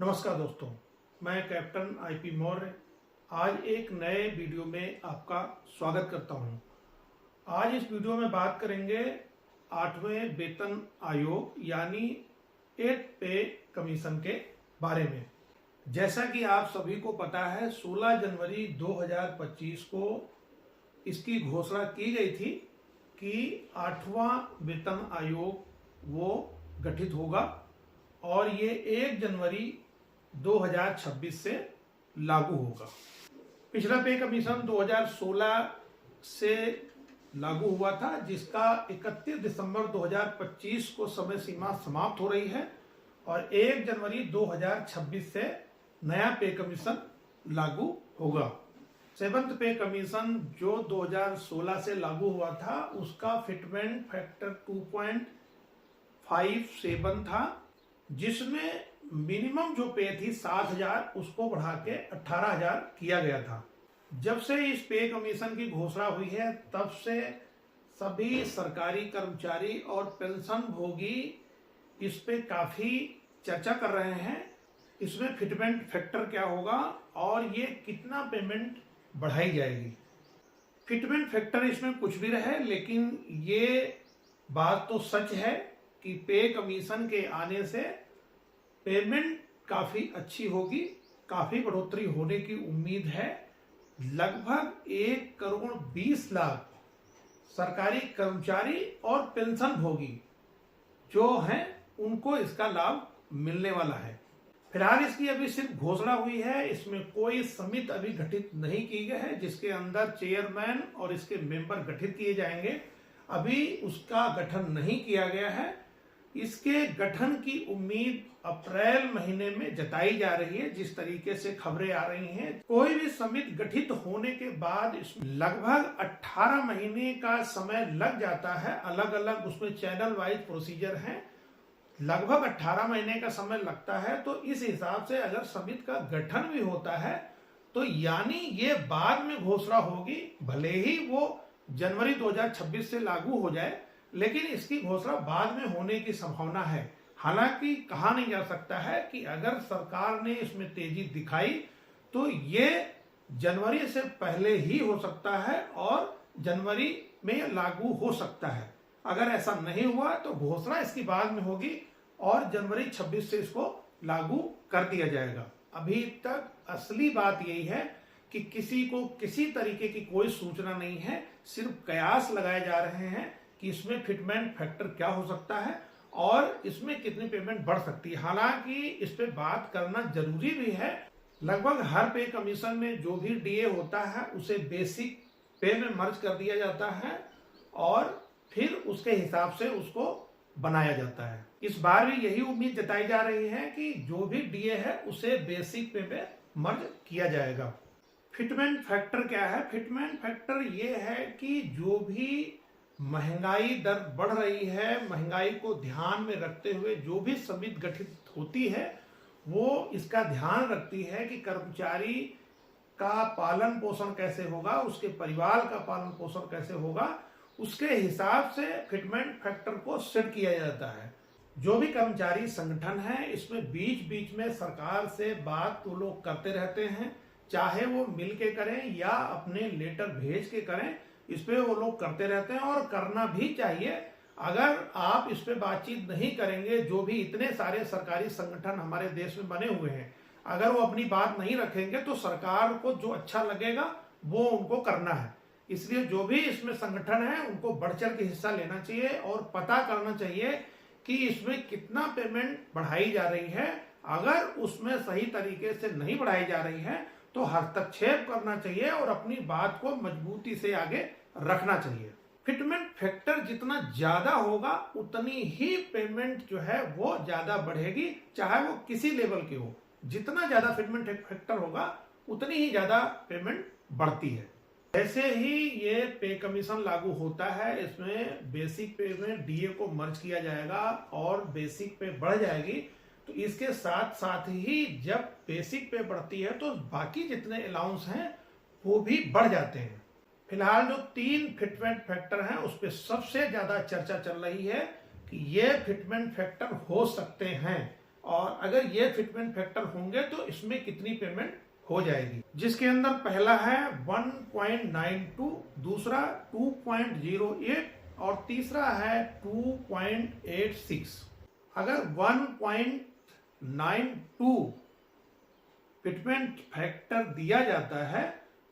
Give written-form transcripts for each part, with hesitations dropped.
नमस्कार दोस्तों, मैं कैप्टन आईपी मौर्य आज एक नए वीडियो में आपका स्वागत करता हूं। आज इस वीडियो में बात करेंगे 8वें वेतन आयोग यानी 8th पे कमीशन के बारे में। जैसा कि आप सभी को पता है, 16 जनवरी 2025 को इसकी घोषणा की गई थी कि 8वां वेतन आयोग वो गठित होगा और ये 1 जनवरी 2026 से लागू होगा। पिछला पे कमीशन 2016 से लागू हुआ था, जिसका 31 दिसंबर 2025 को समय सीमा समाप्त हो रही है और 1 जनवरी 2026 से नया पे कमीशन लागू होगा। 7th पे कमीशन जो 2016 से लागू हुआ था, उसका फिटमेंट फैक्टर 2.57 था, जिसमें मिनिमम जो पे थी 7,000 उसको बढ़ा के 18,000 किया गया था। जब से इस पे कमीशन की घोषणा हुई है, तब से सभी सरकारी कर्मचारी और पेंशन भोगी इस पे काफी चर्चा कर रहे हैं। इसमें फिटमेंट फैक्टर क्या होगा और ये कितना पेमेंट बढ़ाई जाएगी। फिटमेंट फैक्टर इसमें कुछ भी रहे, लेकिन ये बात तो सच है कि पे कमीशन के आने से पेमेंट काफी अच्छी होगी, काफी बढ़ोतरी होने की उम्मीद है। लगभग 1,20,00,000 सरकारी कर्मचारी और पेंशन भोगी जो हैं, उनको इसका लाभ मिलने वाला है। फिलहाल इसकी अभी सिर्फ घोषणा हुई है, इसमें कोई समिति अभी गठित नहीं की गई है जिसके अंदर चेयरमैन और इसके मेंबर गठित किए जाएंगे। अभी उसका गठन नहीं किया गया है। इसके गठन की उम्मीद अप्रैल महीने में जताई जा रही है। जिस तरीके से खबरें आ रही हैं, कोई भी समिति गठित होने के बाद इसमें लगभग 18 महीने का समय लग जाता है। अलग अलग उसमें चैनल वाइज प्रोसीजर है, लगभग 18 महीने का समय लगता है। तो इस हिसाब से अगर समिति का गठन भी होता है तो यानी ये बाद में घोषणा होगी। भले ही वो जनवरी 2026 से लागू हो जाए, लेकिन इसकी घोषणा बाद में होने की संभावना है। हालांकि कहा नहीं जा सकता है कि अगर सरकार ने इसमें तेजी दिखाई तो ये जनवरी से पहले ही हो सकता है और जनवरी में लागू हो सकता है। अगर ऐसा नहीं हुआ तो घोषणा इसकी बाद में होगी और जनवरी 26 से इसको लागू कर दिया जाएगा। अभी तक असली बात यही है कि किसी को किसी तरीके की कोई सूचना नहीं है, सिर्फ कयास लगाए जा रहे हैं कि इसमें फिटमेंट फैक्टर क्या हो सकता है और इसमें कितनी पेमेंट बढ़ सकती है। हालांकि इस पे बात करना जरूरी भी है। लगभग हर पे कमीशन में जो भी डीए होता है उसे बेसिक पे में मर्ज कर दिया जाता है और फिर उसके हिसाब से उसको बनाया जाता है। इस बार भी यही उम्मीद जताई जा रही है कि जो भी डीए है उसे बेसिक पे में मर्ज किया जाएगा। फिटमेंट फैक्टर क्या है? फिटमेंट फैक्टर ये है कि जो भी महंगाई दर बढ़ रही है, महंगाई को ध्यान में रखते हुए जो भी समिति गठित होती है वो इसका ध्यान रखती है कि कर्मचारी का पालन पोषण कैसे होगा, उसके परिवार का पालन पोषण कैसे होगा, उसके हिसाब से फिटमेंट फैक्टर को सेट किया जाता है। जो भी कर्मचारी संगठन है, इसमें बीच बीच में सरकार से बात वो लोग करते रहते हैं, चाहे वो मिल के करें या अपने लेटर भेज के करें। इस पे वो लोग करते रहते हैं और करना भी चाहिए। अगर आप इस पे बातचीत नहीं करेंगे, जो भी इतने सारे सरकारी संगठन हमारे देश में बने हुए हैं, अगर वो अपनी बात नहीं रखेंगे तो सरकार को जो अच्छा लगेगा वो उनको करना है। इसलिए जो भी इसमें संगठन है उनको बढ़ चढ़ के हिस्सा लेना चाहिए और पता करना चाहिए कि इसमें कितना पेमेंट बढ़ाई जा रही है। अगर उसमें सही तरीके से नहीं बढ़ाई जा रही है तो हस्तक्षेप करना चाहिए और अपनी बात को मजबूती से आगे रखना चाहिए। फिटमेंट फैक्टर जितना ज्यादा होगा उतनी ही पेमेंट जो है वो ज्यादा बढ़ेगी, चाहे वो किसी लेवल की हो। जितना ज्यादा फिटमेंट फैक्टर होगा उतनी ही ज्यादा पेमेंट बढ़ती है। जैसे ही ये पे कमीशन लागू होता है, इसमें बेसिक पे में डीए को मर्ज किया जाएगा और बेसिक पे बढ़ जाएगी। तो इसके साथ साथ ही जब बेसिक पे बढ़ती है तो बाकी जितने अलाउंस हैं वो भी बढ़ जाते हैं। फिलहाल जो 3 फिटमेंट फैक्टर हैं उस पर सबसे ज्यादा चर्चा चल रही है कि ये फिटमेंट फैक्टर हो सकते हैं। और अगर ये फिटमेंट फैक्टर होंगे तो इसमें कितनी पेमेंट हो जाएगी, जिसके अंदर पहला है 1.92, दूसरा 2.08 और तीसरा है 2.86। अगर 1.92 फिटमेंट फैक्टर दिया जाता है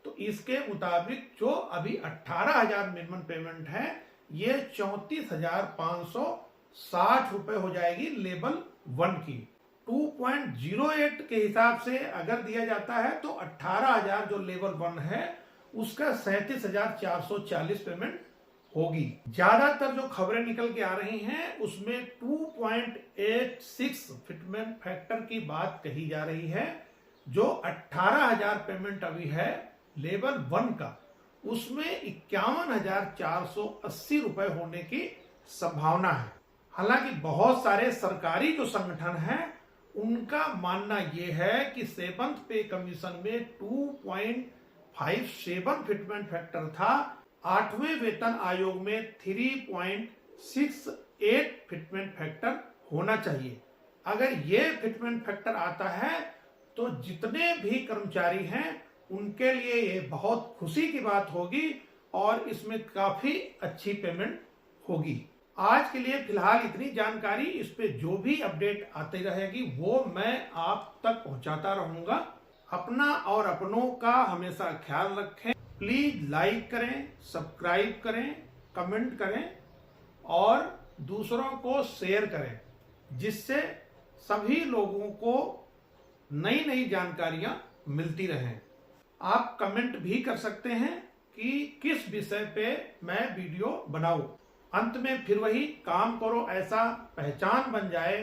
तो इसके मुताबिक जो अभी 18,000 मिनिमम पेमेंट है ये 34,560 रुपए हो जाएगी लेवल 1 की। 2.08 के हिसाब से अगर दिया जाता है तो 18,000 जो लेवल 1 है उसका 37,440 पेमेंट होगी। ज्यादातर जो खबरें निकल के आ रही हैं उसमें 2.86 फिटमेंट फैक्टर की बात कही जा रही है। जो 18,000 पेमेंट अभी है लेवल 1 का, उसमें 51,480 रुपए होने की संभावना है। हालांकि बहुत सारे सरकारी जो संगठन हैं उनका मानना यह है कि 7th पे कमीशन में 2.57 फिटमेंट फैक्टर था, 8वें वेतन आयोग में 3.68 फिटमेंट फैक्टर होना चाहिए। अगर ये फिटमेंट फैक्टर आता है तो जितने भी कर्मचारी हैं उनके लिए ये बहुत खुशी की बात होगी और इसमें काफी अच्छी पेमेंट होगी। आज के लिए फिलहाल इतनी जानकारी, इस पे जो भी अपडेट आती रहेगी वो मैं आप तक पहुंचाता रहूंगा। अपना और अपनों का हमेशा ख्याल रखें। प्लीज लाइक करें, सब्सक्राइब करें, कमेंट करें और दूसरों को शेयर करें, जिससे सभी लोगों को नई नई जानकारियां मिलती रहें। आप कमेंट भी कर सकते हैं कि किस विषय पे मैं वीडियो बनाऊं। अंत में फिर वही, काम करो ऐसा पहचान बन जाए,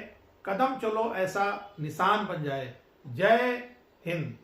कदम चलो ऐसा निशान बन जाए। जय हिंद।